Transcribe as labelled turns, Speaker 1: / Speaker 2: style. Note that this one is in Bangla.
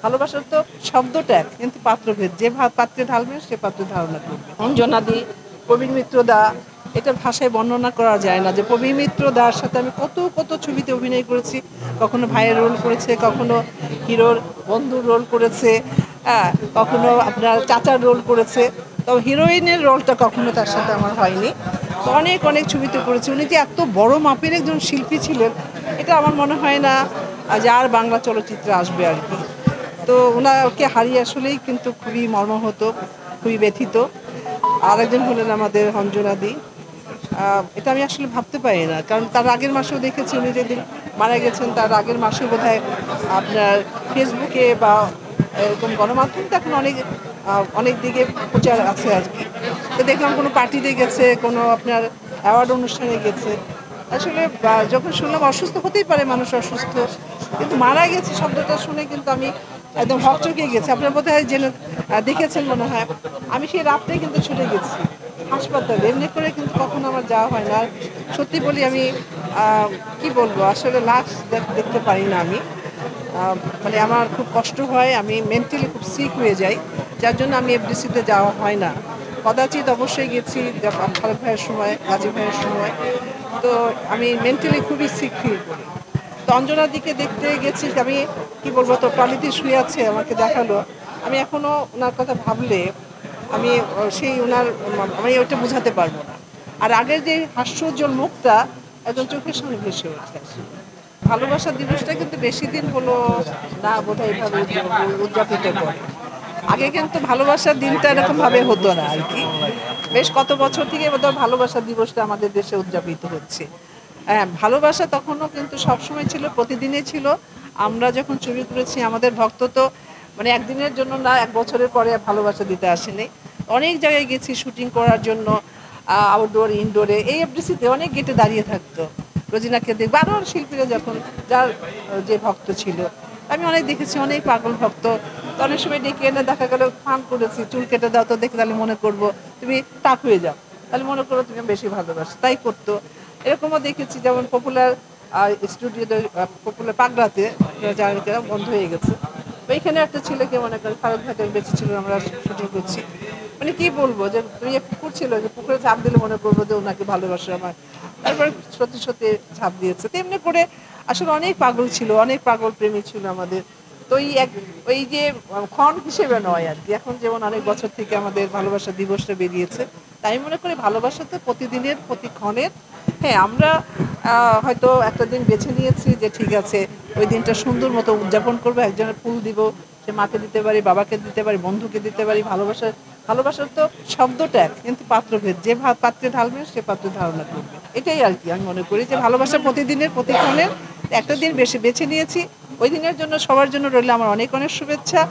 Speaker 1: ভালোবাসার তো শব্দটা এক, কিন্তু পাত্রভেদ। যে পাত্রে ঢালবে সে পাত্রে ধারণা করবে। অঞ্জনাদি, প্রবীণ মিত্র দা, এটা ভাষায় বর্ণনা করা যায় না। যে প্রবীণ মিত্র দার সাথে আমি কত কত ছবিতে অভিনয় করেছি। কখনো ভাইয়ের রোল করেছে, কখনো হিরোর বন্ধুর রোল করেছে, হ্যাঁ, কখনো আপনার চাচার রোল করেছে। তবে হিরোইনের রোলটা কখনো তার সাথে আমার হয়নি। তো অনেক অনেক ছবিতে করেছি। উনি যে এত বড় মাপের একজন শিল্পী ছিলেন, এটা আমার মনে হয় না যে আর বাংলা চলচ্চিত্রে আসবে আর কি। তো ওনাকে হারিয়ে আসলেই কিন্তু খুবই মর্মাহত, খুবই ব্যথিত। আরেকজন হলেন আমাদের অঞ্জনাদি। এটা আমি আসলে ভাবতে পারি না, কারণ তার আগের মাসেও দেখেছি উনি যেদিন মারা গেছেন তার আগের মাসে বোধহয় আপনার ফেসবুকে বা এরকম গণমাধ্যমে এখন অনেক অনেক দিকে প্রচার আছে আর কি। তো দেখলাম কোনো পার্টিতে গেছে, কোনো আপনার অ্যাওয়ার্ড অনুষ্ঠানে গেছে। আসলে যখন শুনলাম অসুস্থ হতেই পারে, মানুষ অসুস্থ, কিন্তু মারা গেছে শব্দটা শুনে কিন্তু আমি একদম হকচকিয়ে গেছি। আপনার বোধহয় জেনে দেখেছেন মনে হয়। আমি সেই রাত্রেই কিন্তু ছুটে গেছি হাসপাতালে। এমনি করে কিন্তু কখনো আমার যাওয়া হয় না। আর সত্যি বলি আমি কি বলবো, আসলে লাশ দেখতে পারি না আমি। মানে আমার খুব কষ্ট হয়, আমি মেন্টালি খুব সিক হয়ে যাই, যার জন্য আমি এফডিসিতে যাওয়া হয় না। কদাচিৎ অবশ্যই গেছি খালেদ ভাইয়ের সময়, গাজী ভাইয়ের সময়। তো আমি মেন্টালি খুবই সিক ফিল করি। তো অঞ্জনার দিকে দেখতে গেছি, আমি কি বলবো, তো ট্রলিতে শুয়ে আছে, আমাকে দেখালো। আমি এখনো ওনার কথা ভাবলে আমি সেই ওনার আমি ওটা বোঝাতে পারবো না। আর আগের যে হাস্যোজ্জ্বল মুখটা একদম চোখের সামনে ভেসে ওঠে আসলে। ভালোবাসা দিবসটা কিন্তু বেশি দিন হলো না বোধহয় এইভাবে উদযাপিত করে। আগে কিন্তু ভালোবাসার দিনটা এরকমভাবে হতো না আর কি। বেশ কত বছর থেকে বোধহয় ভালোবাসা দিবসটা আমাদের দেশে উদযাপিত হচ্ছে। হ্যাঁ, ভালোবাসা তখনও কিন্তু সবসময় ছিল, প্রতিদিনই ছিল। আমরা যখন ছবি করেছি আমাদের ভক্ত তো মানে একদিনের জন্য না, এক বছরের পরে ভালোবাসা দিতে আসেনি। অনেক জায়গায় গেছি শুটিং করার জন্য, আউটডোর ইনডোরে। এই এফডিসিতে অনেক গেটে দাঁড়িয়ে থাকতো রোজিনাকে দেখবো, আরও শিল্পীরা যখন যার যে ভক্ত ছিল। আমি অনেক দেখেছি, অনেক পাগল ভক্ত। তো অনেক সময় ডেকে এনে দেখা গেল ফান করেছি, চুল কেটে দাও তো দেখে, তাহলে মনে করবো তুমি টাক হয়ে যাও, তাহলে মনে করো তুমি বেশি ভালোবাসো, তাই করতো। এরকমও দেখেছি, যেমন পপুলার স্টুডিওতে, পপুলার পাগড়াতে জায়গাটা বন্ধ হয়ে গেছে। ওইখানে একটা ছেলেকে মনে করেন খালেদ ভাইয়ের বেঁচে ছিল, আমরা শুটিং করছি। মানে কি বলবো, যে ইয়ে পুকুর ছিল, যে পুকুরে ঝাঁপ দিলে মনে করবো যে ওনাকে ভালোবাসে আমার। তারপরে সত্যি সত্যি ঝাঁপ দিয়েছে। তো এমনি করে আসলে অনেক পাগল ছিল, অনেক পাগল প্রেমী ছিল আমাদের। তো ওই যে ক্ষণ হিসেবে নয় আর কি। এখন যেমন অনেক বছর থেকে আমাদের ভালোবাসা দিবসটা বেরিয়েছে, তাই মনে করি ভালোবাসা তো প্রতিদিনের, প্রতিক্ষণের। হ্যাঁ, আমরা হয়তো একটা দিন বেছে নিয়েছি যে ঠিক আছে ওই দিনটা সুন্দর মতো উদযাপন করবো। একজনের ফুল দিব, সে মাকে দিতে পারি, বাবাকে দিতে পারি, বন্ধুকে দিতে পারি। ভালোবাসার তো শব্দটা এক, কিন্তু পাত্রভেদ। যে পাত্রে ঢালবে সে পাত্রে ধারণা করবে। এটাই আর কি আমি মনে করি যে ভালোবাসা প্রতিদিনের, প্রতিক্ষণের। একটা দিন বেছে নিয়েছি, ওই দিনের জন্য সবার জন্য রইল আমার অনেক অনেক শুভেচ্ছা।